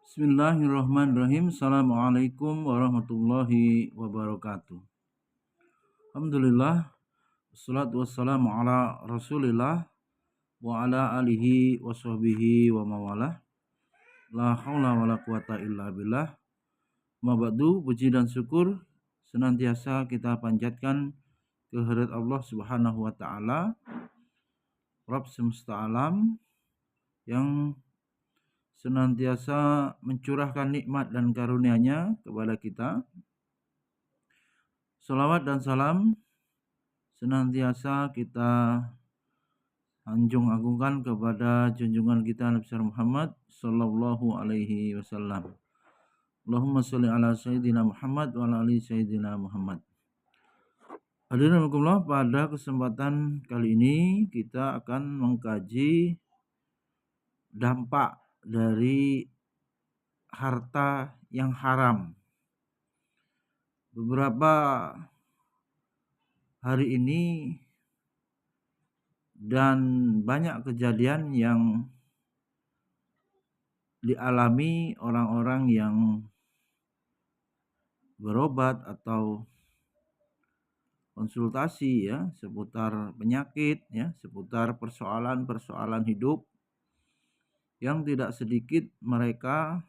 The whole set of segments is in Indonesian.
Bismillahirrahmanirrahim. Assalamualaikum warahmatullahi wabarakatuh. Alhamdulillah. Wassalatu wassalamu ala rasulillah wa ala alihi wa sahbihi wa mawalah. La hawla wa la quwata illa billah. Mabadu, puji dan syukur senantiasa kita panjatkan kehadirat Allah Subhanahu wa taala, Rabb semesta alam, yang senantiasa mencurahkan nikmat dan karunia-Nya kepada kita. Salawat dan salam senantiasa kita anjung agungkan kepada junjungan kita Nabi Muhammad sallallahu alaihi wasallam. Allahumma sholli ala sayyidina Muhammad wa ala ali sayyidina Muhammad. Hadirin rahimakumullah, pada kesempatan kali ini kita akan mengkaji dampak dari harta yang haram. Beberapa hari ini dan banyak kejadian yang dialami orang-orang yang berobat atau konsultasi ya seputar penyakit ya, seputar persoalan-persoalan hidup, yang tidak sedikit mereka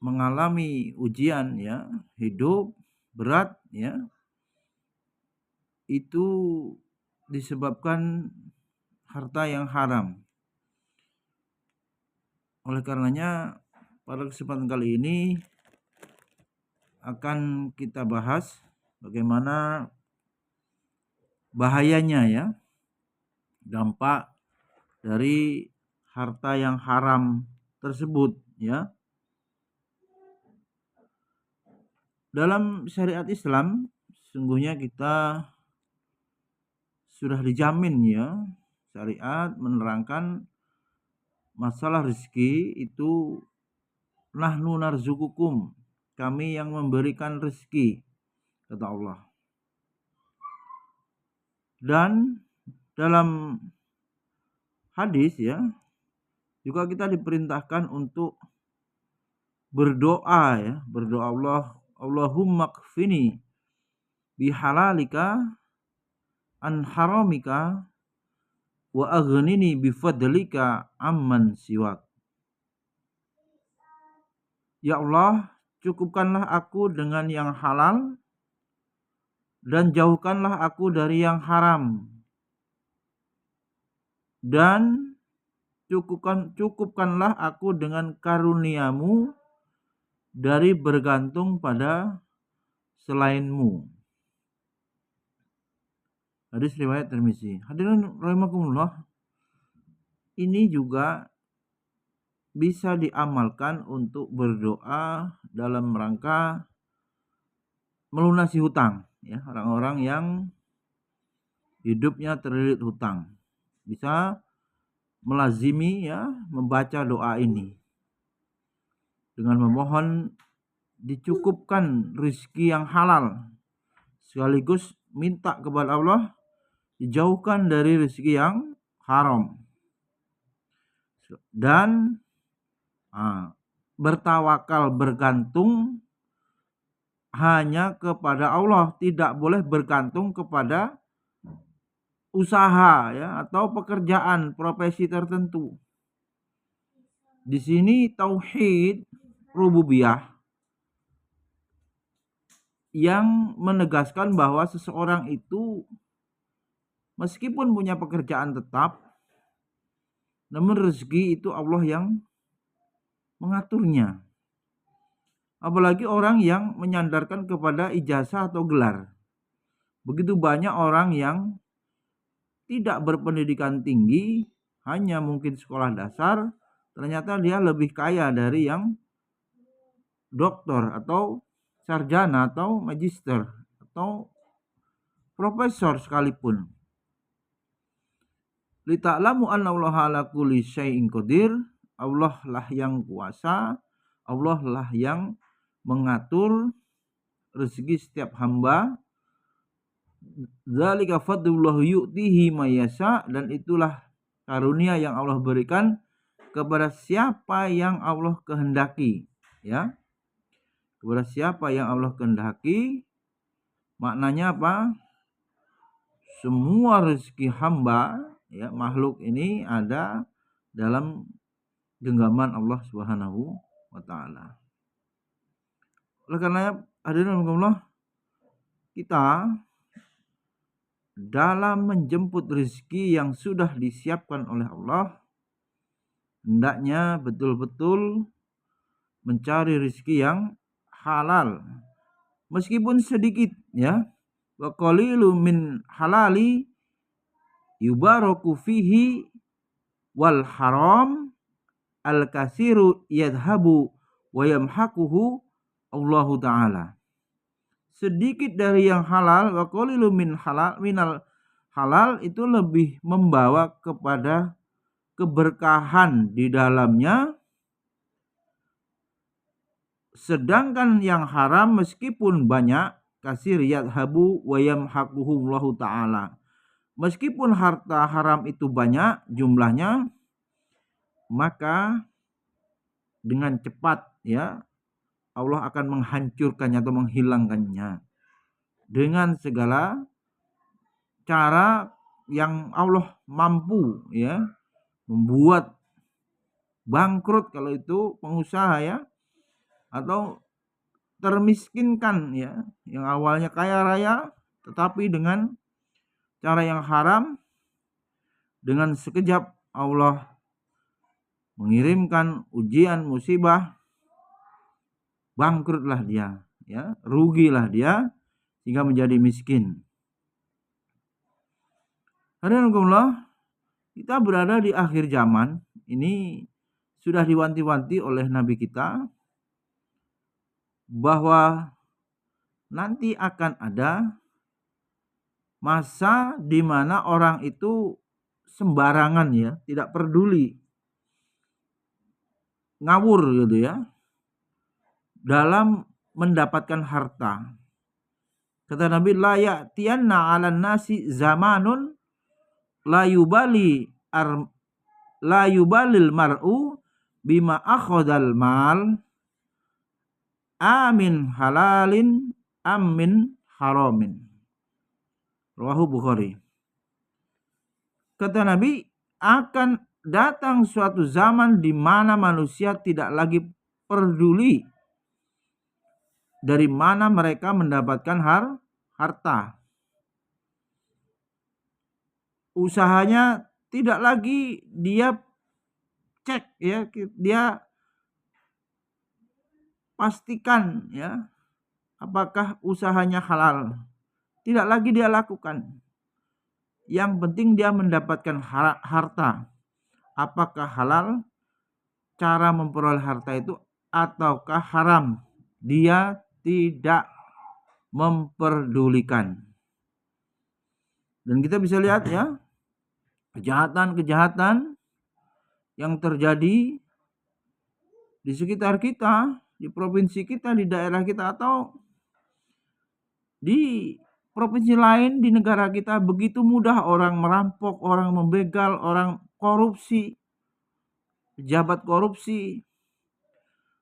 mengalami ujian ya, hidup berat ya. Itu disebabkan harta yang haram. Oleh karenanya pada kesempatan kali ini akan kita bahas bagaimana bahayanya ya dampak dari harta yang haram tersebut ya. Dalam syariat Islam sesungguhnya kita sudah dijamin ya, syariat menerangkan masalah rezeki itu nahnu narzukukum, kami yang memberikan rezeki, kata Allah. Dan dalam hadis ya juga kita diperintahkan untuk berdoa ya, berdoa Allahumma kfini bihalalika an haramika wa aghnini bifadlika amman siwak. Ya Allah, cukupkanlah aku dengan yang halal dan jauhkanlah aku dari yang haram. Dan cukupkanlah aku dengan karuniamu dari bergantung pada selainmu. Hadis riwayat Tirmizi. Hadirin rahimakumullah, ini juga bisa diamalkan untuk berdoa dalam rangka melunasi hutang ya, orang-orang yang hidupnya terlilit hutang bisa melazimi ya membaca doa ini dengan memohon dicukupkan rezeki yang halal, sekaligus minta kepada Allah dijauhkan dari rezeki yang haram, dan bertawakal, bergantung hanya kepada Allah, tidak boleh bergantung kepada usaha ya atau pekerjaan profesi tertentu. Di sini tauhid rububiyah yang menegaskan bahwa seseorang itu meskipun punya pekerjaan tetap, namun rezeki itu Allah yang mengaturnya. Apalagi orang yang menyandarkan kepada ijazah atau gelar. Begitu banyak orang yang tidak berpendidikan tinggi, hanya mungkin sekolah dasar, ternyata dia lebih kaya dari yang doktor atau sarjana atau magister atau profesor sekalipun. Li ta'lamu anna Allaha ala kulli syai'in qadir. Allah lah yang kuasa, Allah lah yang mengatur rezeki setiap hamba. Zalika fadlullah yu'tihi may yasha, dan itulah karunia yang Allah berikan kepada siapa yang Allah kehendaki, ya. Kepada siapa yang Allah kehendaki, maknanya apa? Semua rezeki hamba, ya, makhluk ini ada dalam genggaman Allah Subhanahu wa taala. Oleh karena hadirin Allah, kita dalam menjemput rezeki yang sudah disiapkan oleh Allah, hendaknya betul-betul mencari rezeki yang halal, meskipun sedikit, ya. Wa qalilu min halali yubaraku fihi wal haram al kasiru yadhabu wa yamhaquhu Allahu taala. Sedikit dari yang halal, wa qalilu min halal minal halal itu lebih membawa kepada keberkahan di dalamnya, sedangkan yang haram meskipun banyak, kasir yadhabu wa yamhaquhu Allahu taala. Meskipun harta haram itu banyak jumlahnya, maka dengan cepat, ya, Allah akan menghancurkannya atau menghilangkannya dengan segala cara yang Allah mampu, ya, membuat bangkrut kalau itu pengusaha, ya, atau termiskinkan, ya, yang awalnya kaya raya tetapi dengan cara yang haram, dengan sekejap Allah mengirimkan ujian musibah, bangkrutlah dia, ya, rugilah dia sehingga menjadi miskin. Alhamdulillah, kita berada di akhir zaman. Ini sudah diwanti-wanti oleh Nabi kita bahwa nanti akan ada masa di mana orang itu sembarangan, ya, tidak peduli, ngawur gitu, ya, dalam mendapatkan harta. Kata Nabi, la ya'tiyanna 'alan nasi zamanun la yubalil mar'u bima akhadal mal amin halalin amin haramin. Rawahu Bukhari. Kata Nabi, akan datang suatu zaman di mana manusia tidak lagi peduli dari mana mereka mendapatkan harta. Usahanya tidak lagi dia cek, ya, dia pastikan, ya, apakah usahanya halal. Tidak lagi dia lakukan. Yang penting dia mendapatkan harta. Apakah halal cara memperoleh harta itu ataukah haram, dia tidak memperdulikan. Dan kita bisa lihat, ya, kejahatan-kejahatan yang terjadi di sekitar kita, di provinsi kita, di daerah kita, atau di provinsi lain di negara kita. Begitu mudah orang merampok, orang membegal, orang korupsi, pejabat korupsi,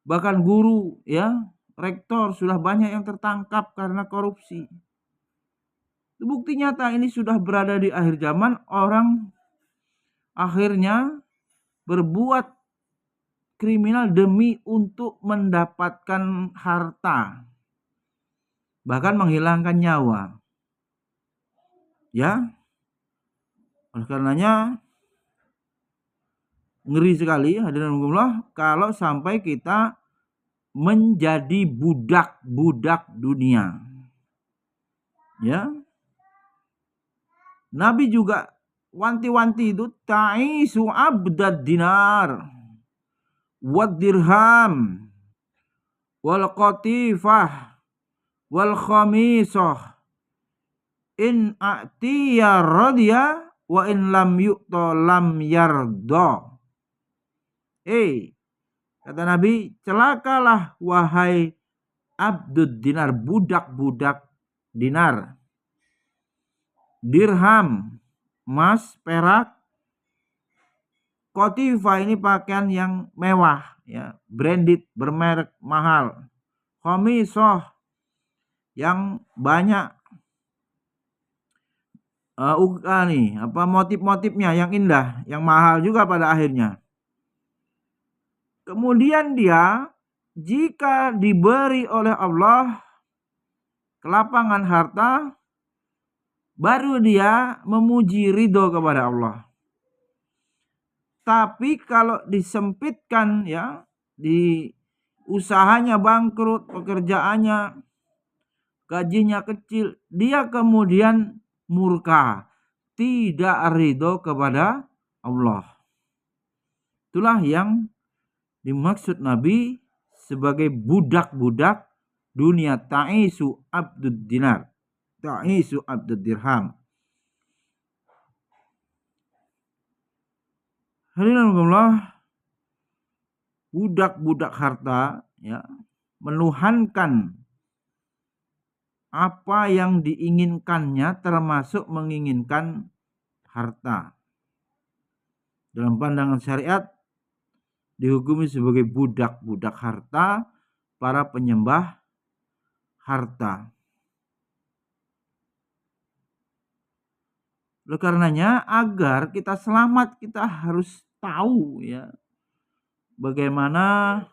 bahkan guru, ya, rektor sudah banyak yang tertangkap karena korupsi. Bukti nyata ini sudah berada di akhir zaman. Orang akhirnya berbuat kriminal demi untuk mendapatkan harta, bahkan menghilangkan nyawa, ya. Oleh karenanya ngeri sekali, hadirin Allah, kalau sampai kita menjadi budak-budak dunia, ya. Nabi juga wanti-wanti itu, ta'isu abdad dinar wad dirham wal qatifah wal khamisah in a'tiya radya wa in lam yu'ta lam yarda. Kata Nabi, celakalah wahai abdud dinar, budak-budak dinar, dirham, emas, perak, Kotifa ini pakaian yang mewah, ya, branded, bermerek mahal. Khomisoh yang banyak motif-motifnya yang indah, yang mahal juga pada akhirnya. Kemudian dia jika diberi oleh Allah kelapangan harta, baru dia memuji ridho kepada Allah. Tapi kalau disempitkan, ya, di usahanya bangkrut, pekerjaannya, gajinya kecil, dia kemudian murka, tidak ridho kepada Allah. Itulah yang dimaksud Nabi sebagai budak-budak dunia, ta'isu abdud dinar, ta'isu abdud dirham. Hadirin Allah, budak-budak harta, ya, menuhankan apa yang diinginkannya, termasuk menginginkan harta. Dalam pandangan syariat dihukumi sebagai budak-budak harta, para penyembah harta. Oleh karenanya, agar kita selamat, kita harus tahu, ya, bagaimana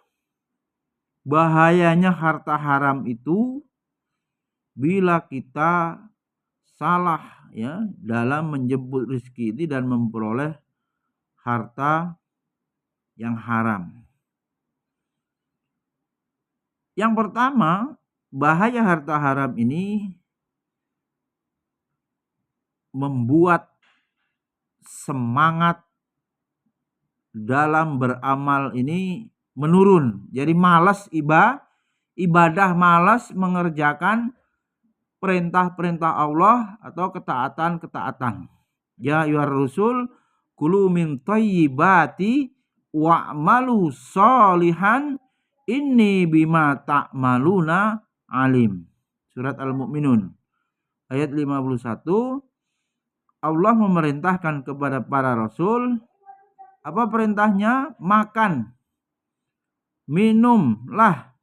bahayanya harta haram itu bila kita salah, ya, dalam menjemput rezeki ini dan memperoleh harta yang haram. Yang pertama, bahaya harta haram ini membuat semangat dalam beramal ini menurun. Jadi malas ibadah, malas mengerjakan perintah-perintah Allah atau ketaatan-ketaatan. Ya ayyuhar rusul kulu min thayyibati wa'malu sholihan inni bima ta'maluna alim. Surat Al-Mu'minun ayat 51. Allah memerintahkan kepada para rasul, apa perintahnya? Makan, minumlah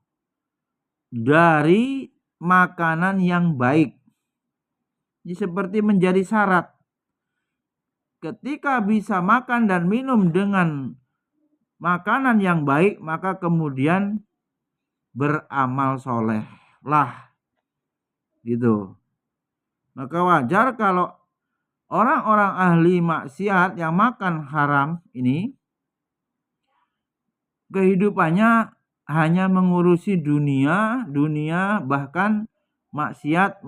dari makanan yang baik. Ini seperti menjadi syarat. Ketika bisa makan dan minum dengan makanan yang baik, maka kemudian beramal soleh lah, gitu. Maka wajar kalau orang-orang ahli maksiat yang makan haram ini kehidupannya hanya mengurusi dunia, bahkan maksiat.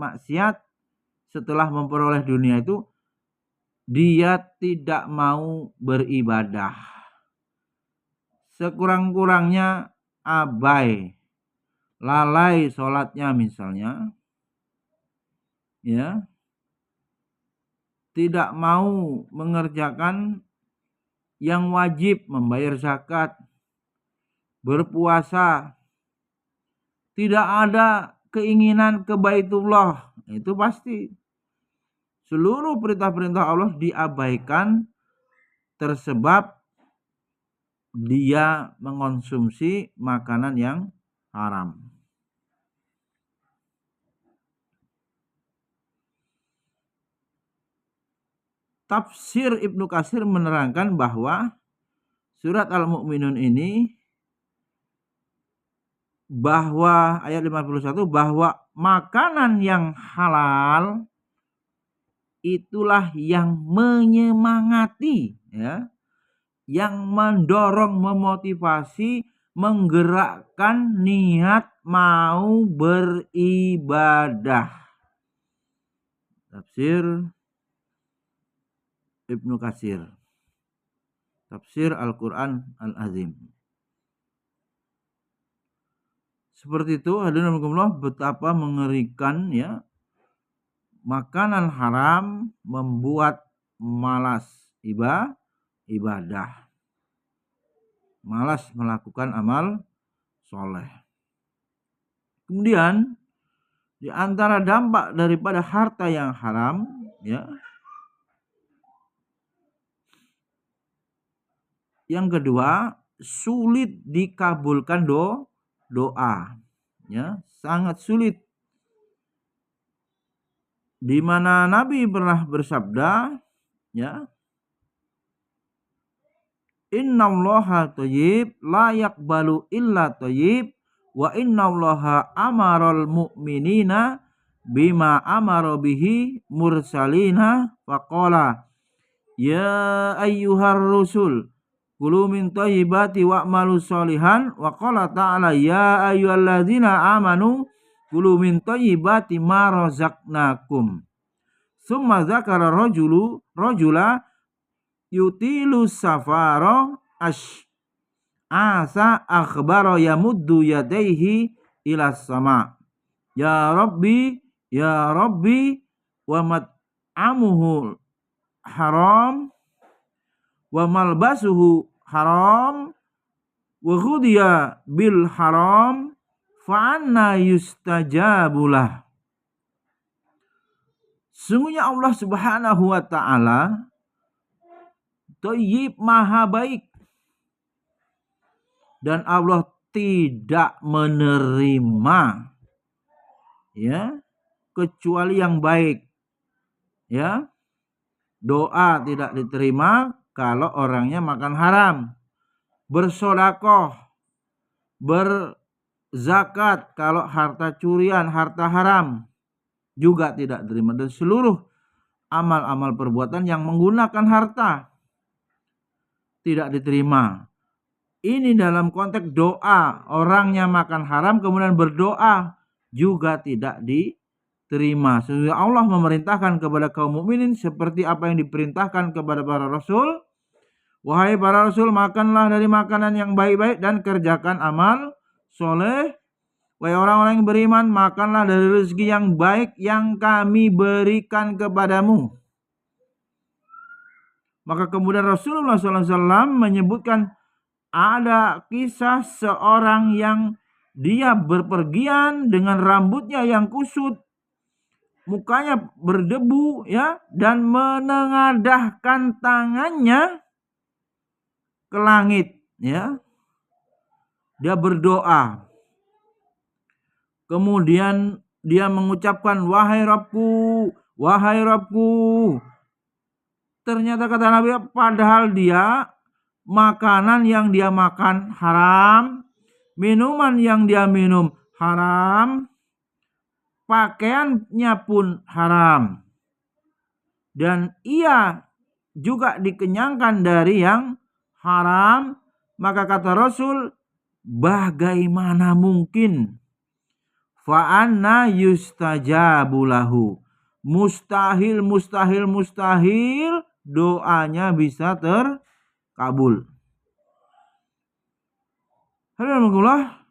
Setelah memperoleh dunia itu dia tidak mau beribadah. Sekurang-kurangnya abai, lalai sholatnya misalnya, ya, tidak mau mengerjakan yang wajib, membayar zakat, berpuasa, tidak ada keinginan ke Baitullah, itu pasti seluruh perintah-perintah Allah diabaikan tersebab dia mengonsumsi makanan yang haram. Tafsir Ibnu Katsir menerangkan bahwa surat Al-Mu'minun ini, bahwa ayat 51, bahwa makanan yang halal itulah yang menyemangati, ya, yang mendorong, memotivasi, menggerakkan niat mau beribadah. Tafsir Ibnu Katsir, Tafsir Al-Quran Al-Azim. Seperti itu, hadirin Allah, betapa mengerikan, ya, makanan haram membuat malas ibadah, malas melakukan amal soleh. Kemudian di antara dampak daripada harta yang haram, ya, Yang kedua, sulit dikabulkan doa. Ya, sangat sulit. Di mana Nabi pernah bersabda, ya, innallaha thayyib la yaqbalu illa thayyib wa innallaha amaral mu'minina bima amara bihi mursalina faqala ya ayyuhar rusul kulu min thayyibati wa'malu sholihan wa qala ta'ala ya ayyuhalladzina amanu kulu min thayyibati ma razaqnakum summa dzakara rajula yutilu safaro asa akhbaro yamuddu yadaihi ila sama ya rabbi wa mat'amuhu haram wa malbasuhu haram wa ghudiya bil haram fa anna yustajabulah. Sungguhnya Allah Subhanahu wa ta'ala Thayyib, maha baik, dan Allah tidak menerima ya kecuali yang baik. Ya, doa tidak diterima kalau orangnya makan haram, bersodakoh, berzakat kalau harta curian, harta haram juga tidak diterima, dan seluruh amal-amal perbuatan yang menggunakan harta tidak diterima. Ini dalam konteks doa, orangnya makan haram kemudian berdoa juga tidak diterima. Sesungguhnya Allah memerintahkan kepada kaum mukminin seperti apa yang diperintahkan kepada para rasul. Wahai para rasul, makanlah dari makanan yang baik-baik dan kerjakan amal soleh. Wahai orang-orang yang beriman, makanlah dari rezeki yang baik yang kami berikan kepadamu. Maka kemudian Rasulullah SAW menyebutkan ada kisah seorang yang dia berpergian dengan rambutnya yang kusut, mukanya berdebu ya, dan menengadahkan tangannya ke langit ya. Dia berdoa. Kemudian dia mengucapkan wahai Rabbku, wahai Rabbku. Ternyata kata Nabi, padahal dia makanan yang dia makan haram, minuman yang dia minum haram, pakaiannya pun haram, dan ia juga dikenyangkan dari yang haram. Maka kata Rasul, bagaimana mungkin fa'anna yustajabulahu, mustahil doanya bisa terkabul. Alhamdulillah,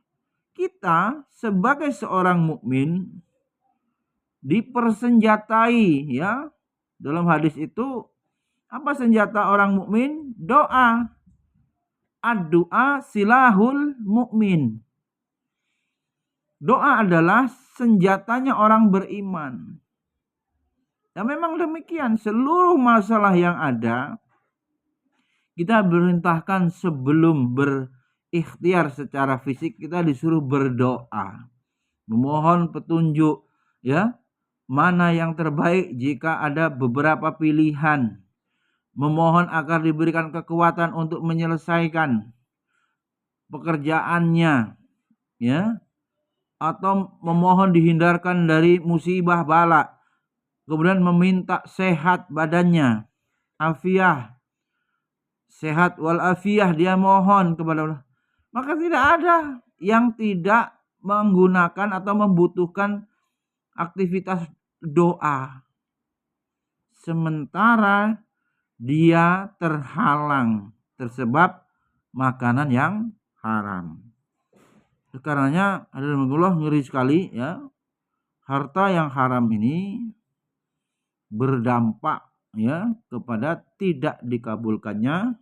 kita sebagai seorang mukmin dipersenjatai ya. Dalam hadis itu apa senjata orang mukmin? Doa. Ad-du'a silahul mukmin. Doa adalah senjatanya orang beriman. Ya memang demikian, seluruh masalah yang ada kita perintahkan sebelum berikhtiar secara fisik, kita disuruh berdoa, memohon petunjuk ya, mana yang terbaik jika ada beberapa pilihan, memohon agar diberikan kekuatan untuk menyelesaikan pekerjaannya ya, atau memohon dihindarkan dari musibah bala. Kemudian meminta sehat badannya, afiah, sehat wal afiah, dia mohon kepada Allah. Maka tidak ada yang tidak menggunakan atau membutuhkan aktivitas doa, sementara dia terhalang tersebab makanan yang haram. Karenanya alhamdulillah ngeri sekali ya, harta yang haram ini berdampak ya kepada tidak dikabulkannya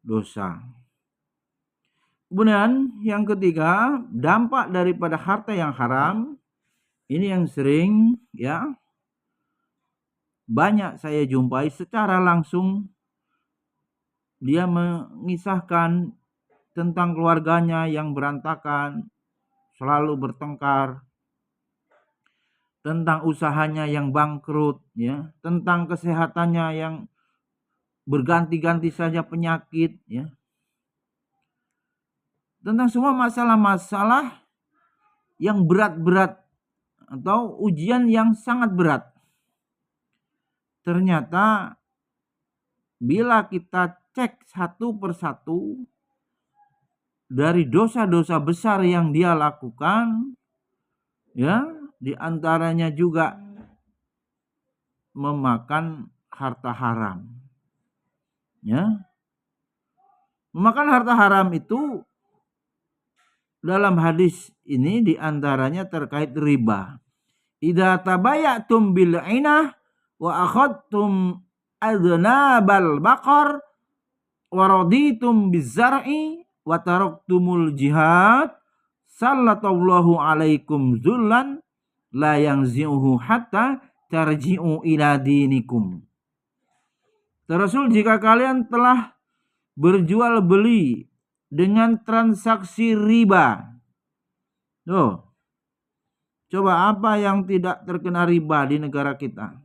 dosa. Kemudian yang ketiga, dampak daripada harta yang haram ini yang sering ya banyak saya jumpai secara langsung Dia mengisahkan tentang keluarganya yang berantakan, selalu bertengkar, tentang usahanya yang bangkrut, ya, tentang kesehatannya yang berganti-ganti saja penyakit, ya, tentang semua masalah-masalah yang berat-berat atau ujian yang sangat berat. Ternyata bila kita cek satu persatu dari dosa-dosa besar yang dia lakukan, ya, di antaranya juga memakan harta haram. Ya. Memakan harta haram itu dalam hadis ini di antaranya terkait riba. Idza tabayatum bil ainah wa akhadtum adnabal baqar wa raditum bizar'i wa taraktumul jihad sallallahu alaikum zullan la yanzi'uhu hatta tarji'u ila dinikum. Rasul, jika kalian telah berjual beli dengan transaksi riba. Tuh. Coba apa yang tidak terkena riba di negara kita?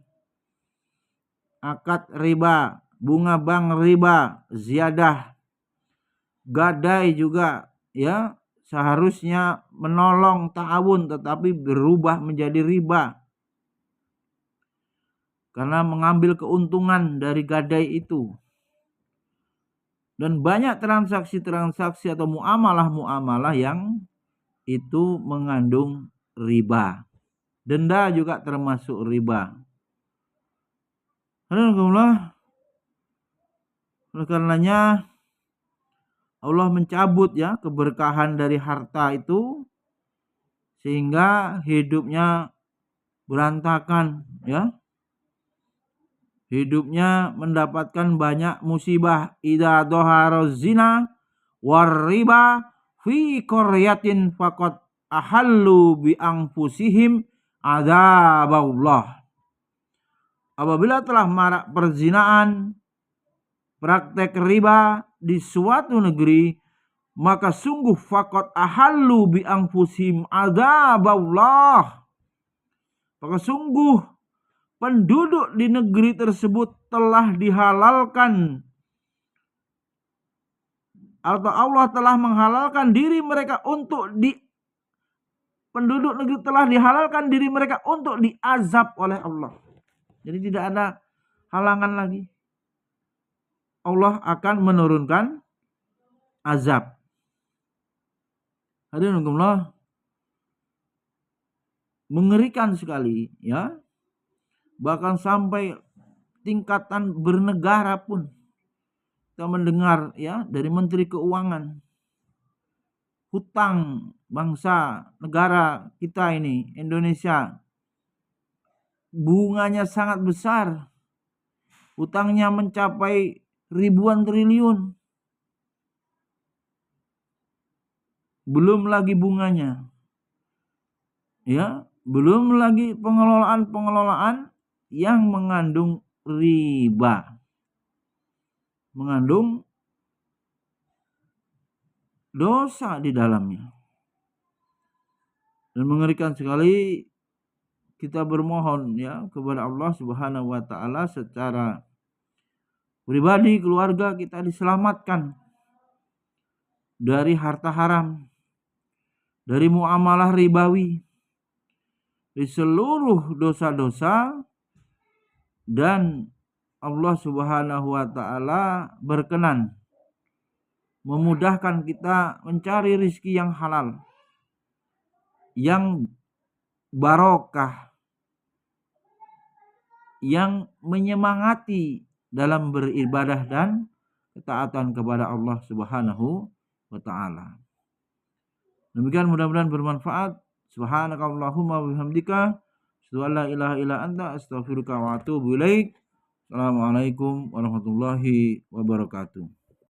Akad riba, bunga bank riba, ziyadah, gadai juga, ya, seharusnya menolong ta'awun tetapi berubah menjadi riba. Karena mengambil keuntungan dari gadai itu. Dan banyak transaksi-transaksi atau muamalah-muamalah yang itu mengandung riba. Denda juga termasuk riba. Alhamdulillah. Oleh karenanya Allah mencabut, ya, keberkahan dari harta itu sehingga hidupnya berantakan, ya. Hidupnya mendapatkan banyak musibah. Idza dhahara zina war riba fi qaryatin faqad ahallu bi anfusihim adzaballah. Apabila telah marak perzinaan, praktek riba di suatu negeri, maka sungguh faqad ahallu bi anfusihim adzaballah. Maka sungguh penduduk di negeri tersebut telah dihalalkan atau Allah telah menghalalkan diri mereka untuk penduduk negeri telah dihalalkan diri mereka untuk diazab oleh Allah. Jadi tidak ada halangan lagi. Allah akan menurunkan azab. Hadirin Allah, mengerikan sekali, ya. Bahkan sampai tingkatan bernegara pun kita mendengar, ya, dari Menteri Keuangan, hutang bangsa negara kita ini Indonesia bunganya sangat besar, hutangnya mencapai ribuan triliun, belum lagi bunganya, ya, belum lagi pengelolaan yang mengandung riba, mengandung dosa di dalamnya. Dan mengerikan sekali, kita bermohon, ya, kepada Allah Subhanahu wa taala secara pribadi, keluarga kita diselamatkan dari harta haram, dari muamalah ribawi, dari seluruh dosa-dosa, dan Allah Subhanahu wa taala berkenan memudahkan kita mencari rizki yang halal, yang barokah, yang menyemangati dalam beribadah dan ketaatan kepada Allah Subhanahu wa taala. Demikian, mudah-mudahan bermanfaat. Subhanakallahumma wa bihamdika asyhadu an la ilaha illa anta astaghfiruka wa atubu ilaik. Assalamualaikum warahmatullahi wabarakatuh.